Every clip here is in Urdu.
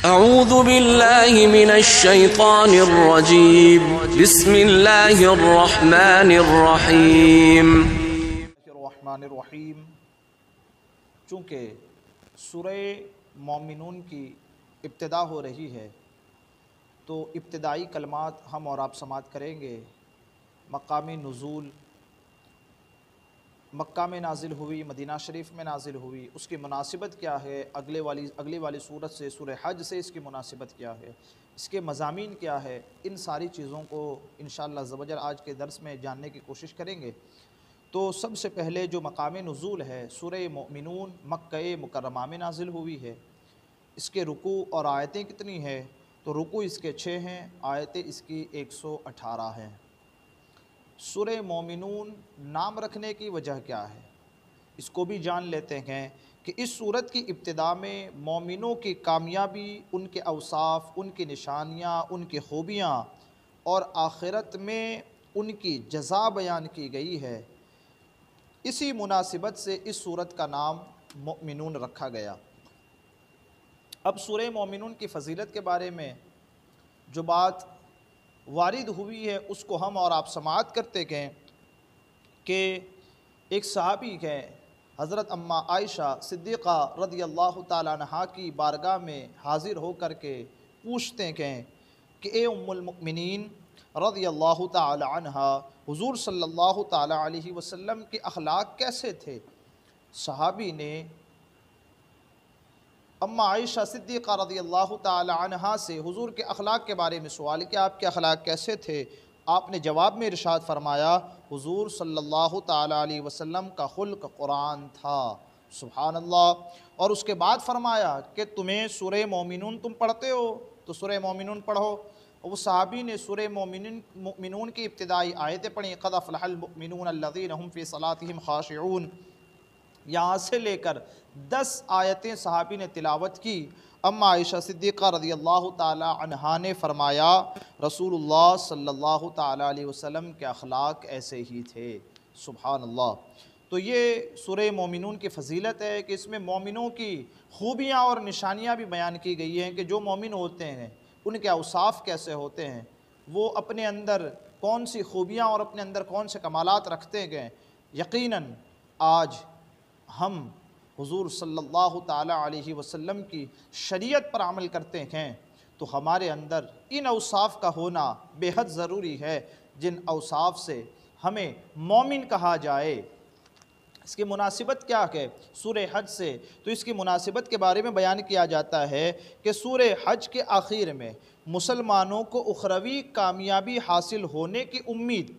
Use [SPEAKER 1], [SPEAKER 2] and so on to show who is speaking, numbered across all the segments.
[SPEAKER 1] اعوذ باللہ من الشیطان الرجیم بسم اللہ الرحمن الرحیم
[SPEAKER 2] الرحمن الرحیم۔ چونکہ سورہ مومنون کی ابتدا ہو رہی ہے تو ابتدائی کلمات ہم اور آپ سماعت کریں گے۔ مقام نزول، مکہ میں نازل ہوئی، مدینہ شریف میں نازل ہوئی، اس کی مناسبت کیا ہے، اگلے والی سورت سے، سورہ حج سے اس کی مناسبت کیا ہے، اس کے مضامین کیا ہے، ان ساری چیزوں کو انشاءاللہ عز و جل آج کے درس میں جاننے کی کوشش کریں گے۔ تو سب سے پہلے جو مقام نزول ہے، سورہ مومنون مکہ مکرمہ میں نازل ہوئی ہے۔ اس کے رکوع اور آیتیں کتنی ہیں؟ تو رکوع اس کے 6 ہیں، آیتیں اس کی 118 ہیں۔ سورہ مومنون نام رکھنے کی وجہ کیا ہے، اس کو بھی جان لیتے ہیں کہ اس سورت کی ابتدا میں مومنوں کی کامیابی، ان کے اوصاف، ان کی نشانیاں، ان کی خوبیاں اور آخرت میں ان کی جزا بیان کی گئی ہے۔ اسی مناسبت سے اس سورت کا نام مومنون رکھا گیا۔ اب سورہ مومنون کی فضیلت کے بارے میں جو بات وارد ہوئی ہے اس کو ہم اور آپ سماعت کرتے گئے کہ ایک صحابی ہیں حضرت اماں عائشہ صدیقہ رضی اللہ تعالیٰ عنہا کی بارگاہ میں حاضر ہو کر کے پوچھتے گئے کہ اے ام المؤمنین رضی اللہ تعالیٰ عنہا، حضور صلی اللہ تعالیٰ علیہ وسلم کے اخلاق کیسے تھے؟ صحابی نے اماں عائشہ صدیقہ رضی اللہ تعالی عنہا سے حضور کے اخلاق کے بارے میں سوال کیا، آپ کے اخلاق کیسے تھے؟ آپ نے جواب میں ارشاد فرمایا، حضور صلی اللہ تعالی علیہ وسلم کا خلق قرآن تھا۔ سبحان اللہ۔ اور اس کے بعد فرمایا کہ تمہیں سورہ مومنون تم پڑھتے ہو تو سورہ مومنون پڑھو۔ وہ صحابی نے سورہ مومنون کی ابتدائی آیتیں پڑھیں، قد افلح المؤمنون الذین هم فی صلاتهم خاشعون۔ یہاں سے لے کر 10 آیتیں صحابی نے تلاوت کی۔ اماں عائشہ صدیقہ رضی اللہ تعالی عنہا نے فرمایا رسول اللہ صلی اللہ تعالی علیہ وسلم کے اخلاق ایسے ہی تھے۔ سبحان اللہ۔ تو یہ سورہ مومنون کی فضیلت ہے کہ اس میں مومنوں کی خوبیاں اور نشانیاں بھی بیان کی گئی ہیں کہ جو مومن ہوتے ہیں ان کے اوصاف کیسے ہوتے ہیں، وہ اپنے اندر کون سی خوبیاں اور اپنے اندر کون سے کمالات رکھتے گئے۔ یقیناً آج ہم حضور صلی اللہ تعالی علیہ وسلم کی شریعت پر عمل کرتے ہیں تو ہمارے اندر ان اوصاف کا ہونا بے حد ضروری ہے جن اوصاف سے ہمیں مومن کہا جائے۔ اس کی مناسبت کیا ہے سورہ حج سے؟ تو اس کی مناسبت کے بارے میں بیان کیا جاتا ہے کہ سورہ حج کے آخر میں مسلمانوں کو اخروی کامیابی حاصل ہونے کی امید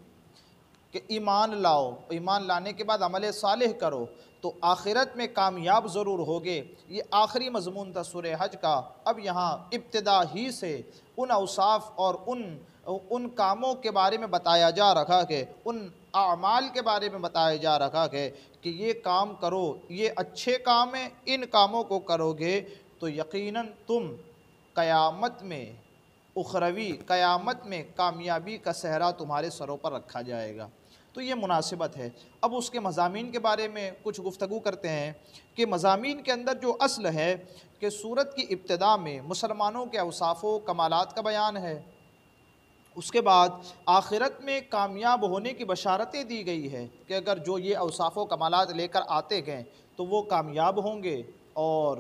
[SPEAKER 2] کہ ایمان لاؤ، ایمان لانے کے بعد عمل صالح کرو تو آخرت میں کامیاب ضرور ہوگے۔ یہ آخری مضمون تھا سورہ حج کا۔ اب یہاں ابتدا ہی سے ان اوصاف اور ان کاموں کے بارے میں بتایا جا رہا ہے، ان اعمال کے بارے میں بتایا جا رہا ہے کہ یہ کام کرو، یہ اچھے کام ہیں، ان کاموں کو کرو گے تو یقیناً تم قیامت میں اخروی قیامت میں کامیابی کا صحرا تمہارے سروں پر رکھا جائے گا۔ تو یہ مناسبت ہے۔ اب اس کے مضامین کے بارے میں کچھ گفتگو کرتے ہیں کہ مضامین کے اندر جو اصل ہے کہ سورت کی ابتدا میں مسلمانوں کے اوصاف و کمالات کا بیان ہے، اس کے بعد آخرت میں کامیاب ہونے کی بشارتیں دی گئی ہے کہ اگر جو یہ اوصاف و کمالات لے کر آتے گئے تو وہ کامیاب ہوں گے اور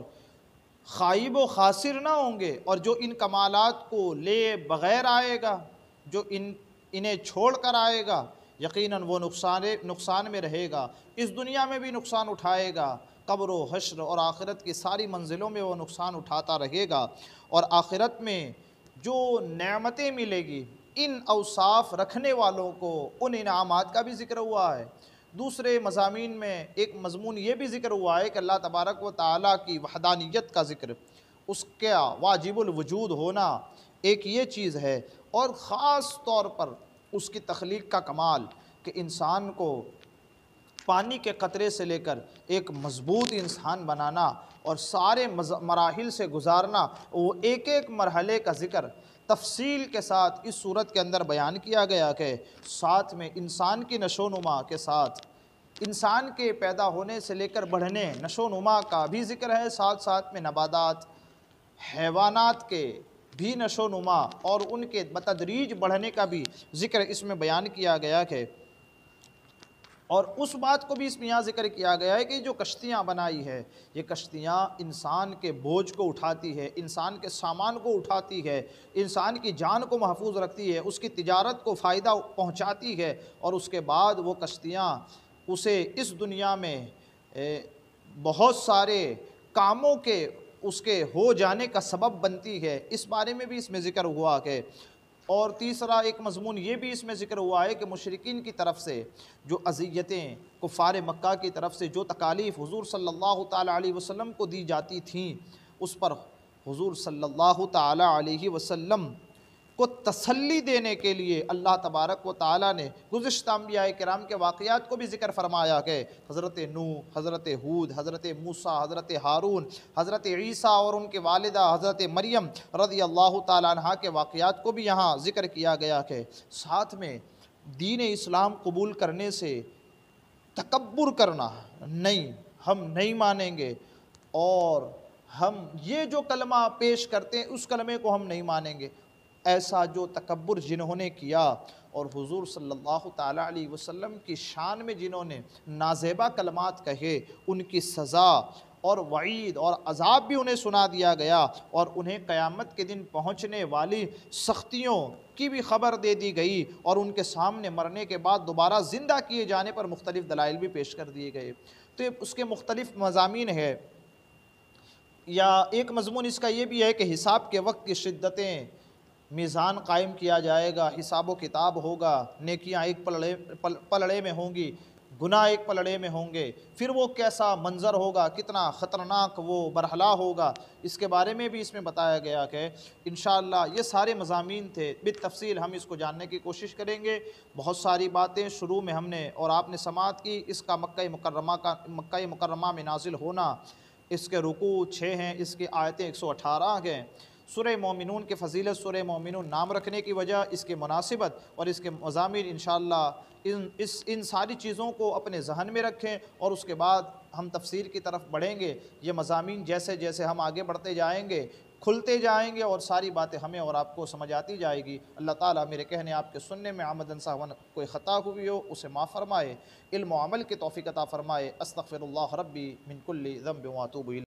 [SPEAKER 2] خائب و خاسر نہ ہوں گے، اور جو ان کمالات کو لے بغیر آئے گا، جو انہیں چھوڑ کر آئے گا، یقیناً وہ نقصان میں رہے گا، اس دنیا میں بھی نقصان اٹھائے گا، قبر و حشر اور آخرت کی ساری منزلوں میں وہ نقصان اٹھاتا رہے گا، اور آخرت میں جو نعمتیں ملے گی ان اوصاف رکھنے والوں کو ان انعامات کا بھی ذکر ہوا ہے۔ دوسرے مضامین میں ایک مضمون یہ بھی ذکر ہوا ہے کہ اللہ تبارک و تعالیٰ کی وحدانیت کا ذکر، اس کا واجب الوجود ہونا ایک یہ چیز ہے، اور خاص طور پر اس کی تخلیق کا کمال کہ انسان کو پانی کے قطرے سے لے کر ایک مضبوط انسان بنانا اور سارے مراحل سے گزارنا، وہ ایک ایک مرحلے کا ذکر تفصیل کے ساتھ اس صورت کے اندر بیان کیا گیا کہ ساتھ میں انسان کی نشو و نما کے ساتھ انسان کے پیدا ہونے سے لے کر بڑھنے نشو و نما کا بھی ذکر ہے، ساتھ ساتھ میں نباتات، حیوانات کے بھی نشو نما اور ان کے بتدریج بڑھنے کا بھی ذکر اس میں بیان کیا گیا ہے، اور اس بات کو بھی اس میں یہاں ذکر کیا گیا ہے کہ جو کشتیاں بنائی ہے، یہ کشتیاں انسان کے بوجھ کو اٹھاتی ہے، انسان کے سامان کو اٹھاتی ہے، انسان کی جان کو محفوظ رکھتی ہے، اس کی تجارت کو فائدہ پہنچاتی ہے، اور اس کے بعد وہ کشتیاں اسے اس دنیا میں بہت سارے کاموں کے اس کے ہو جانے کا سبب بنتی ہے۔ اس بارے میں بھی اس میں ذکر ہوا ہے۔ اور تیسرا ایک مضمون یہ بھی اس میں ذکر ہوا ہے کہ مشرکین کی طرف سے جو اذیتیں، کفار مکہ کی طرف سے جو تکالیف حضور صلی اللہ تعالیٰ علیہ وسلم کو دی جاتی تھیں، اس پر حضور صلی اللہ تعالیٰ علیہ وسلم کو تسلی دینے کے لیے اللہ تبارک و تعالیٰ نے گزشتہ انبیاء کرام کے واقعات کو بھی ذکر فرمایا کہ حضرت نوح، حضرت ہود، حضرت موسیٰ، حضرت ہارون، حضرت عیسیٰ اور ان کے والدہ حضرت مریم رضی اللہ تعالیٰ عنہ کے واقعات کو بھی یہاں ذکر کیا گیا کہ ساتھ میں دین اسلام قبول کرنے سے تکبر کرنا نہیں، ہم نہیں مانیں گے، اور ہم یہ جو کلمہ پیش کرتے ہیں اس کلمے کو ہم نہیں مانیں گے، ایسا جو تکبر جنہوں نے کیا اور حضور صلی اللہ تعالیٰ علیہ وسلم کی شان میں جنہوں نے نازیبہ کلمات کہے، ان کی سزا اور وعید اور عذاب بھی انہیں سنا دیا گیا، اور انہیں قیامت کے دن پہنچنے والی سختیوں کی بھی خبر دے دی گئی، اور ان کے سامنے مرنے کے بعد دوبارہ زندہ کیے جانے پر مختلف دلائل بھی پیش کر دیے گئے۔ تو اس کے مختلف مضامین ہے، یا ایک مضمون اس کا یہ بھی ہے کہ حساب کے وقت کی شدتیں، میزان قائم کیا جائے گا، حساب و کتاب ہوگا، نیکیاں ایک پلڑے میں ہوں گی، گناہ ایک پلڑے میں ہوں گے، پھر وہ کیسا منظر ہوگا، کتنا خطرناک وہ برہلا ہوگا، اس کے بارے میں بھی اس میں بتایا گیا کہ انشاءاللہ یہ سارے مضامین تھے، بالتفصیل ہم اس کو جاننے کی کوشش کریں گے۔ بہت ساری باتیں شروع میں ہم نے اور آپ نے سماعت کی، اس کا مکہ مکرمہ میں نازل ہونا، اس کے رکوع 6 ہیں، اس کی آیتیں 118 ہیں۔ سورہ مومنون کے فضیلت، سورہ مومنون نام رکھنے کی وجہ، اس کے مناسبت اور اس کے مضامین، انشاءاللہ ان ساری چیزوں کو اپنے ذہن میں رکھیں، اور اس کے بعد ہم تفسیر کی طرف بڑھیں گے۔ یہ مضامین جیسے جیسے ہم آگے بڑھتے جائیں گے، کھلتے جائیں گے، اور ساری باتیں ہمیں اور آپ کو سمجھ آتی جائے گی۔ اللہ تعالیٰ میرے کہنے آپ کے سننے میں عمدن سہون کوئی خطا ہوئی ہو اسے معاف فرمائے، علم و عمل کی توفیق عطا فرمائے۔ استغفر اللہ ربی من کل ذنب و اتوب الیہ۔